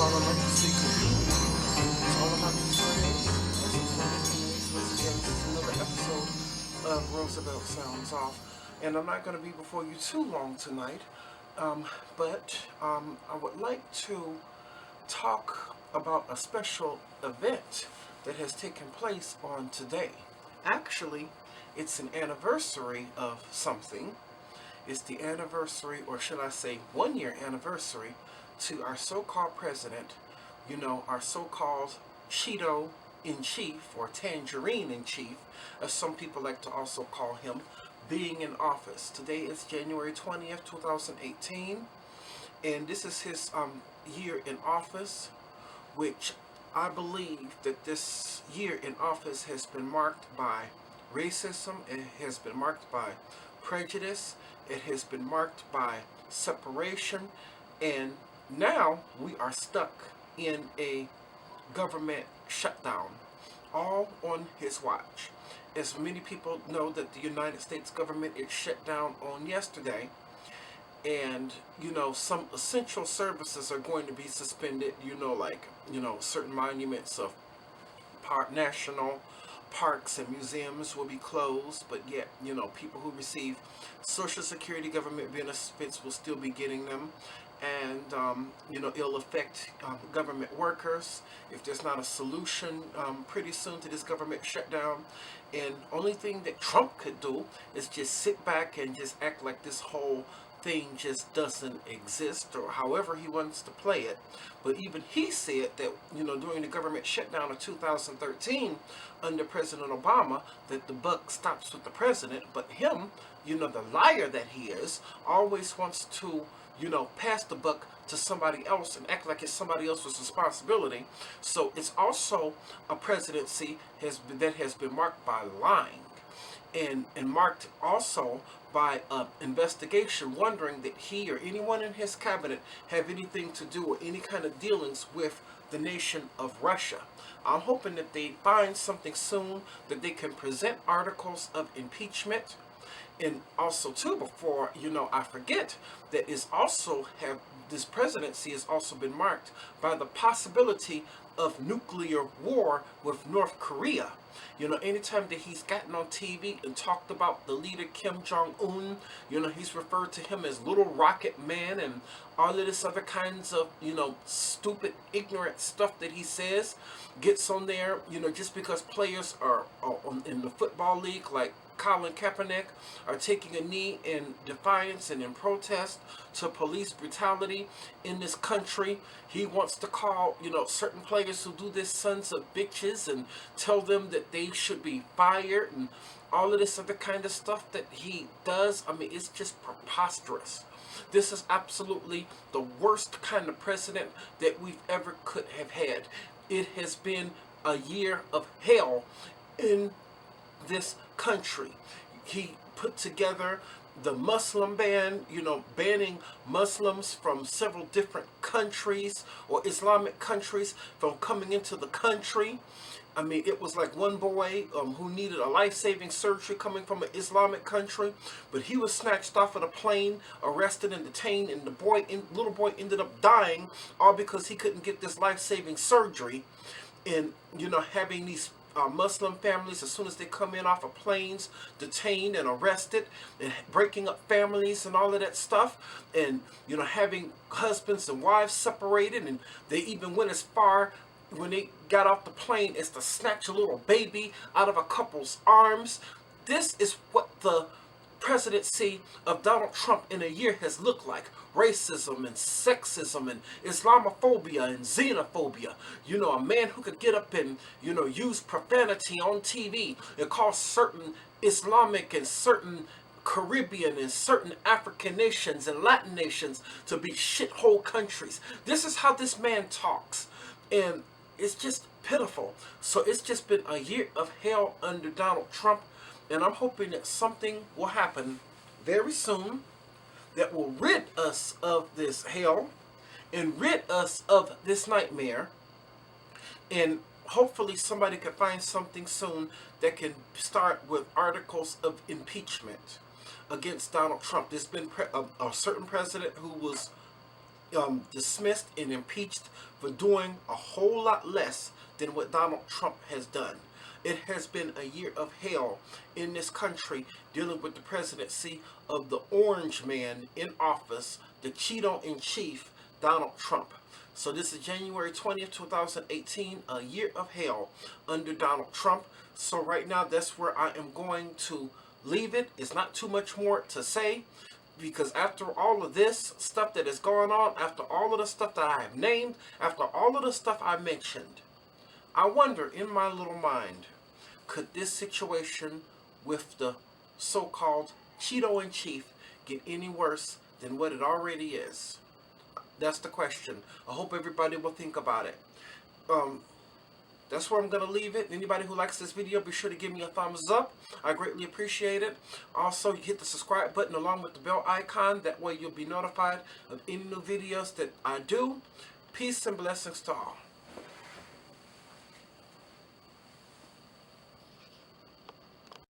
all I'd like to say to you. It's all about these Fridays. Once again, this is another episode of Roosevelt Sounds Off. And I'm not going to be before you too long tonight. But I would like to talk about a special event that has taken place on today. Actually, it's an anniversary of something. It's the anniversary, or should I say 1 year anniversary, to our so-called president, our so-called Cheeto in chief, or Tangerine in chief, as some people like to also call him, being in office. Today is January 20th, 2018, and this is his year in office, which I believe that this year in office has been marked by racism, it has been marked by prejudice, it has been marked by separation, and now we are stuck in a government shutdown, all on his watch. As many people know, that the United States government is shut down on yesterday, and some essential services are going to be suspended, like certain monuments of national parks and museums will be closed, but yet people who receive Social Security government benefits will still be getting them. And it'll affect government workers if there's not a solution pretty soon to this government shutdown. And only thing that Trump could do is just sit back and just act like this whole thing just doesn't exist, or however he wants to play it. But even he said that during the government shutdown of 2013 under President Obama, that the buck stops with the president. But him, the liar that he is, always wants to pass the buck to somebody else and act like it's somebody else's responsibility. So it's also a presidency that has been marked by lying, and marked also by investigation, wondering that he or anyone in his cabinet have anything to do or any kind of dealings with the nation of Russia. I'm hoping that they find something soon, that they can present articles of impeachment. And also too, before I forget, that is also this presidency has also been marked by the possibility of nuclear war with North Korea. Anytime that he's gotten on TV and talked about the leader Kim Jong-un, he's referred to him as Little Rocket Man and all of this other kinds of, stupid, ignorant stuff that he says, gets on there, just because players are in the football league, like Colin Kaepernick, are taking a knee in defiance and in protest to police brutality in this country. He wants to call, certain players who do this sons of bitches and tell them that they should be fired and all of this other kind of stuff that he does. I mean, it's just preposterous. This is absolutely the worst kind of president that we've ever could have had. It has been a year of hell in this country. He put together the Muslim ban, banning Muslims from several different countries or Islamic countries from coming into the country. I mean, it was like one boy who needed a life-saving surgery coming from an Islamic country, but he was snatched off of the plane, arrested and detained, and little boy ended up dying, all because he couldn't get this life-saving surgery. And having these Muslim families, as soon as they come in off of planes, detained and arrested, and breaking up families and all of that stuff, and having husbands and wives separated, and they even went as far when they got off the plane as to snatch a little baby out of a couple's arms. This is what the presidency of Donald Trump in a year has looked like. Racism and sexism and Islamophobia and xenophobia. A man who could get up and, use profanity on TV and call certain Islamic and certain Caribbean and certain African nations and Latin nations to be shithole countries. This is how this man talks. And it's just pitiful. So it's just been a year of hell under Donald Trump. And I'm hoping that something will happen very soon that will rid us of this hell and rid us of this nightmare. And hopefully somebody can find something soon that can start with articles of impeachment against Donald Trump. There's been a certain president who was dismissed and impeached for doing a whole lot less than what Donald Trump has done. It has been a year of hell in this country dealing with the presidency of the orange man in office, the Cheeto in chief, Donald Trump. So this is January 20th, 2018, a year of hell under Donald Trump. So right now, that's where I am going to leave it. It's not too much more to say, because after all of this stuff that is going on, after all of the stuff that I have named, after all of the stuff I mentioned, I wonder in my little mind, could this situation with the so-called Cheeto in chief get any worse than what it already is? That's the question. I hope everybody will think about it. That's where I'm going to leave it. Anybody who likes this video, be sure to give me a thumbs up. I greatly appreciate it. Also, hit the subscribe button along with the bell icon. That way you'll be notified of any new videos that I do. Peace and blessings to all.